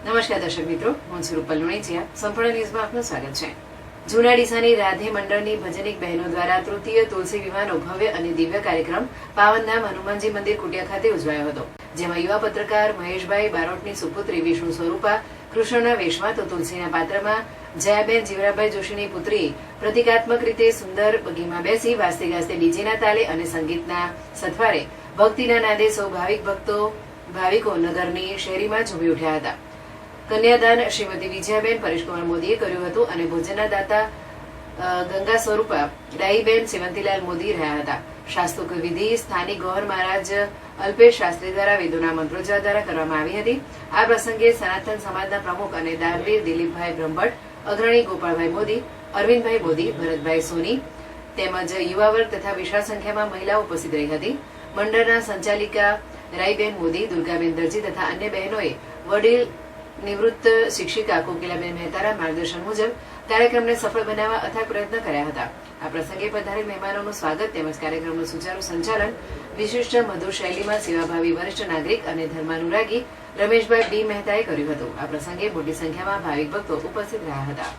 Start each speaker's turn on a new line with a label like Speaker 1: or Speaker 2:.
Speaker 1: નમસ્કાર દર્શક મિત્રો, હું છું રૂપલ લુણીચિયા. સંપૂર્ણ ન્યૂઝમાં આપનું સ્વાગત છે. જૂના ડીસાની રાધે મંડળની ભજનિક બહેનો દ્વારા તૃતીય તુલસી વિવાહનો ભવ્ય અને દિવ્ય કાર્યક્રમ પાવનધામ હનુમાનજી મંદિર કુટિયા ખાતે ઉજવાયો હતો, જેમાં યુવા પત્રકાર મહેશભાઈ બારોટની સુપુત્રી વિષ્ણુ સ્વરૂપા કૃષ્ણના વેશમાં તો તુલસીના પાત્રમાં જયાબેન જીવરાભાઈ જોશીની પુત્રી પ્રતિકાત્મક રીતે સુંદર બગીમાં બેસી વાજતે ગાજતે ડીજેના તાલે અને સંગીતના સથવારે ભક્તિના નાદે સૌ ભાવિકો નગરની શેરીમાં ઝૂમી ઉઠ્યા હતા. કન્યાદાન શ્રીમતી વિજયાબેન પરેશકુમાર મોદીએ કર્યું હતું અને ભોજનના દાતા ગંગા સ્વરૂપા ડાહીબેન સેવંતીલાલ મોદી રહ્યા હતા. શાસ્ત્રોક્ત વિધિ સ્થાનિક ગૌહર મહારાજ અલ્પેશ શાસ્ત્રી દ્વારા વેદોના મંત્રોચ્ચાર દ્વારા કરવામાં આવી હતી. આ પ્રસંગે સનાતન સમાજના પ્રમુખ અને દાનવીર દિલીપભાઈ બ્રહ્મભટ્ટ, અગ્રણી ગોપાળભાઈ મોદી, અરવિંદભાઈ મોદી, ભરતભાઈ સોની તેમજ યુવા વર્ગ તથા વિશાળ સંખ્યામાં મહિલાઓ ઉપસ્થિત રહી હતી. મંડળના સંચાલિકા રાયબેન મોદી, દુર્ગાબેન દરજી તથા અન્ય બહેનોએ વડીલ નિવૃત્ત શિક્ષિકા કોકિલાબેન મહેતાના માર્ગદર્શન મુજબ કાર્યક્રમને સફળ બનાવવા અથાગ પ્રયત્ન કર્યા હતા. આ પ્રસંગે પધારેલ મહેમાનોનું સ્વાગત તેમજ કાર્યક્રમનું સુચારુ સંચાલન વિશિષ્ટ મધુર શૈલીમાં સેવાભાવી વરિષ્ઠ નાગરિક અને ધર્માનુરાગી રમેશભાઈ બી મહેતાએ કર્યું હતું. આ પ્રસંગે મોટી સંખ્યામાં ભાવિક ભક્તો ઉપસ્થિત રહ્યા હતા.